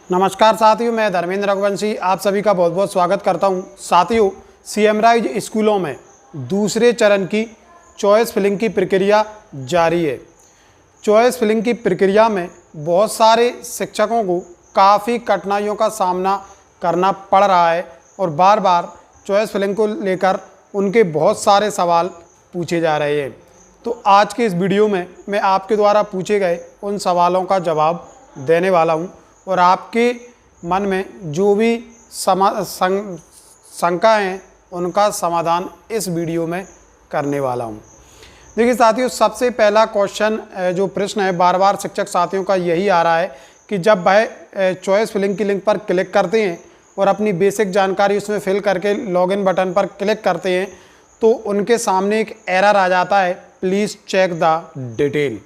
नमस्कार साथियों, मैं धर्मेंद्र रघुवंशी आप सभी का बहुत बहुत स्वागत करता हूं। साथियों, सीएमराइज स्कूलों में दूसरे चरण की चॉइस फिलिंग की प्रक्रिया जारी है। चॉइस फिलिंग की प्रक्रिया में बहुत सारे शिक्षकों को काफ़ी कठिनाइयों का सामना करना पड़ रहा है और बार बार चॉइस फिलिंग को लेकर उनके बहुत सारे सवाल पूछे जा रहे हैं। तो आज के इस वीडियो में मैं आपके द्वारा पूछे गए उन सवालों का जवाब देने वाला हूं और आपके मन में जो भी शंका हैं उनका समाधान इस वीडियो में करने वाला हूं। देखिए साथियों, सबसे पहला क्वेश्चन जो प्रश्न है बार बार शिक्षक साथियों का यही आ रहा है कि जब वह चॉइस फिलिंग की लिंक पर क्लिक करते हैं और अपनी बेसिक जानकारी उसमें फिल करके लॉगिन बटन पर क्लिक करते हैं तो उनके सामने एक एरर आ जाता है, प्लीज़ चेक द डिटेल।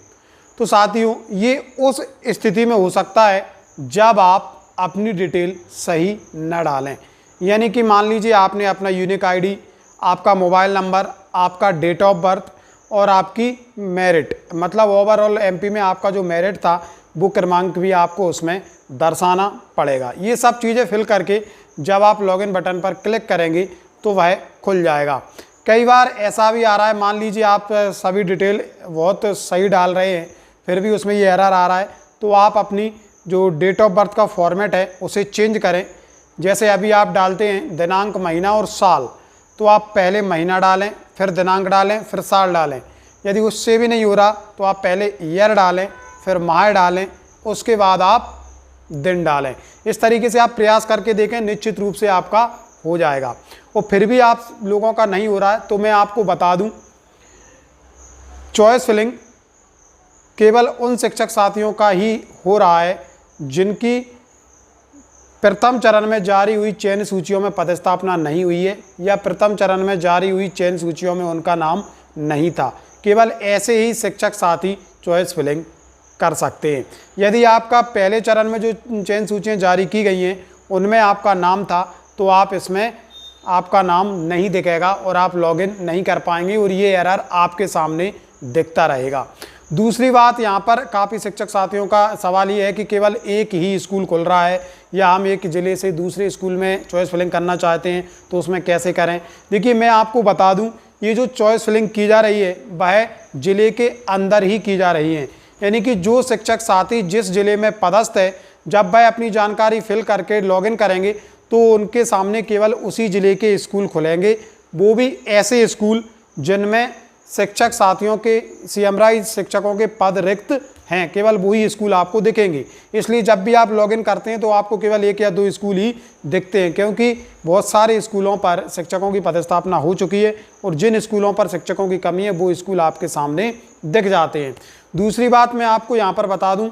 तो साथियों, ये उस स्थिति में हो सकता है जब आप अपनी डिटेल सही न डालें। यानी कि मान लीजिए आपने अपना यूनिक आईडी, आपका मोबाइल नंबर, आपका डेट ऑफ बर्थ और आपकी मेरिट, मतलब ओवरऑल एमपी में आपका जो मेरिट था वो क्रमांक भी आपको उसमें दर्शाना पड़ेगा। ये सब चीज़ें फिल करके जब आप लॉगिन बटन पर क्लिक करेंगे तो वह खुल जाएगा। कई बार ऐसा भी आ रहा है, मान लीजिए आप सभी डिटेल बहुत सही डाल रहे हैं फिर भी उसमें ये एरर आ रहा है, तो आप अपनी जो डेट ऑफ बर्थ का फॉर्मेट है उसे चेंज करें। जैसे अभी आप डालते हैं दिनांक, महीना और साल, तो आप पहले महीना डालें, फिर दिनांक डालें, फिर साल डालें। यदि उससे भी नहीं हो रहा तो आप पहले ईयर डालें, फिर माह डालें, उसके बाद आप दिन डालें। इस तरीके से आप प्रयास करके देखें, निश्चित रूप से आपका हो जाएगा। और फिर भी आप लोगों का नहीं हो रहा है तो मैं आपको बता दूं, चॉइस फिलिंग केवल उन शिक्षक साथियों का ही हो रहा है जिनकी प्रथम चरण में जारी हुई चयन सूचियों में पदस्थापना नहीं हुई है या प्रथम चरण में जारी हुई चयन सूचियों में उनका नाम नहीं था। केवल ऐसे ही शिक्षक साथी चॉइस फिलिंग कर सकते हैं। यदि आपका पहले चरण में जो चयन सूचियाँ जारी की गई हैं उनमें आपका नाम था तो आप इसमें आपका नाम नहीं दिखेगा और आप लॉगिन नहीं कर पाएंगे और ये एरर आपके सामने दिखता रहेगा। दूसरी बात, यहाँ पर काफ़ी शिक्षक साथियों का सवाल ये है कि केवल एक ही स्कूल खुल रहा है या हम एक ज़िले से दूसरे स्कूल में चॉइस फिलिंग करना चाहते हैं तो उसमें कैसे करें। देखिए, मैं आपको बता दूं, ये जो चॉइस फिलिंग की जा रही है वह ज़िले के अंदर ही की जा रही है। यानी कि जो शिक्षक साथी जिस ज़िले में पदस्थ है, जब वह अपनी जानकारी फिल करके लॉगिन करेंगे तो उनके सामने केवल उसी ज़िले के स्कूल खुलेंगे, वो भी ऐसे स्कूल जिनमें शिक्षक साथियों के सीएमराइज शिक्षकों के पद रिक्त हैं, केवल वही स्कूल आपको दिखेंगे। इसलिए जब भी आप लॉगिन करते हैं तो आपको केवल एक या दो स्कूल ही दिखते हैं, क्योंकि बहुत सारे स्कूलों पर शिक्षकों की पदस्थापना हो चुकी है और जिन स्कूलों पर शिक्षकों की कमी है वो स्कूल आपके सामने दिख जाते हैं। दूसरी बात मैं आपको यहाँ पर बता दूँ,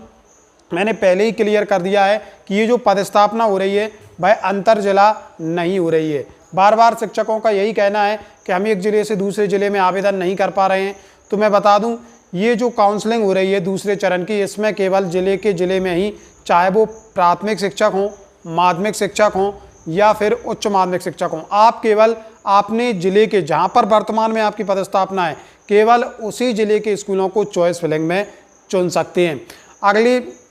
मैंने पहले ही क्लियर कर दिया है कि ये जो पदस्थापना हो रही है वह अंतर जिला नहीं हो रही है। बार बार शिक्षकों का यही कहना है कि हम एक ज़िले से दूसरे ज़िले में आवेदन नहीं कर पा रहे हैं। तो मैं बता दूं, ये जो काउंसलिंग हो रही है दूसरे चरण की, इसमें केवल ज़िले में ही, चाहे वो प्राथमिक शिक्षक हों, माध्यमिक शिक्षक हों या फिर उच्च माध्यमिक शिक्षक हों, आप केवल अपने ज़िले के जहाँ पर वर्तमान में आपकी पदस्थापना है केवल उसी ज़िले के स्कूलों को चॉइस फिलिंग में चुन सकते हैं।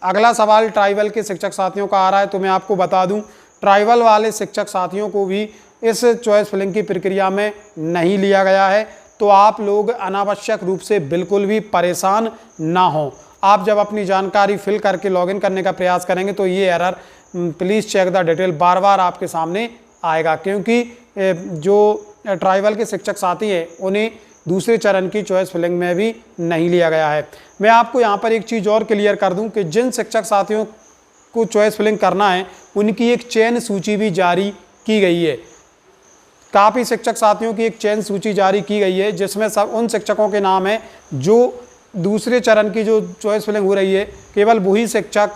अगला सवाल ट्राइबल के शिक्षक साथियों का आ रहा है, तो मैं आपको बता दूँ, ट्राइबल वाले शिक्षक साथियों को भी इस चॉइस फिलिंग की प्रक्रिया में नहीं लिया गया है। तो आप लोग अनावश्यक रूप से बिल्कुल भी परेशान ना हो। आप जब अपनी जानकारी फिल करके लॉगिन करने का प्रयास करेंगे तो ये error please check the detail बार बार आपके सामने आएगा, क्योंकि जो ट्राइबल के शिक्षक साथी हैं उन्हें दूसरे चरण की चॉइस फिलिंग में भी नहीं लिया गया है। मैं आपको यहाँ पर एक चीज़ और क्लियर कर दूँ कि जिन शिक्षक साथियों को चॉइस फिलिंग करना है उनकी एक चयन सूची भी जारी की गई है। काफ़ी शिक्षक साथियों की एक चयन सूची जारी की गई है जिसमें सब उन शिक्षकों के नाम हैं जो दूसरे चरण की जो चॉइस फिलिंग हो रही है केवल वही शिक्षक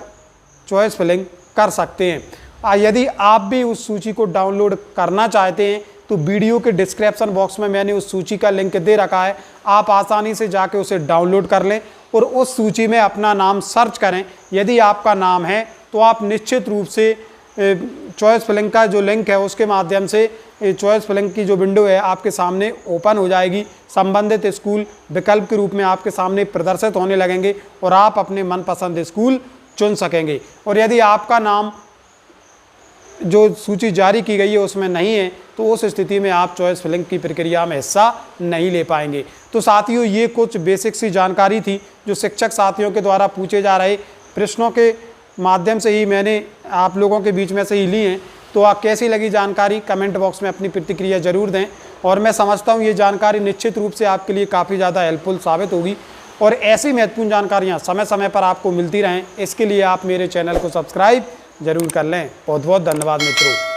चॉइस फिलिंग कर सकते हैं। यदि आप भी उस सूची को डाउनलोड करना चाहते हैं तो वीडियो के डिस्क्रिप्शन बॉक्स में मैंने उस सूची का लिंक दे रखा है, आप आसानी से जाके उसे डाउनलोड कर लें और उस सूची में अपना नाम सर्च करें। यदि आपका नाम है तो आप निश्चित रूप से चॉइस फिलिंग का जो लिंक है उसके माध्यम से चॉइस फिलिंग की जो विंडो है आपके सामने ओपन हो जाएगी। संबंधित स्कूल विकल्प के रूप में आपके सामने प्रदर्शित होने लगेंगे और आप अपने मनपसंद स्कूल चुन सकेंगे। और यदि आपका नाम जो सूची जारी की गई है उसमें नहीं है, तो उस स्थिति में आप चॉइस फिलिंग की प्रक्रिया में हिस्सा नहीं ले पाएंगे। तो साथियों, ये कुछ बेसिक सी जानकारी थी जो शिक्षक साथियों के द्वारा पूछे जा रहे प्रश्नों के माध्यम से ही मैंने आप लोगों के बीच में से ही ली हैं। तो आप कैसी लगी जानकारी, कमेंट बॉक्स में अपनी प्रतिक्रिया जरूर दें। और मैं समझता हूँ ये जानकारी निश्चित रूप से आपके लिए काफ़ी ज़्यादा हेल्पफुल साबित होगी और ऐसी महत्वपूर्ण जानकारियाँ समय समय पर आपको मिलती रहें, इसके लिए आप मेरे चैनल को सब्सक्राइब जरूर कर लें। बहुत बहुत धन्यवाद मित्रों।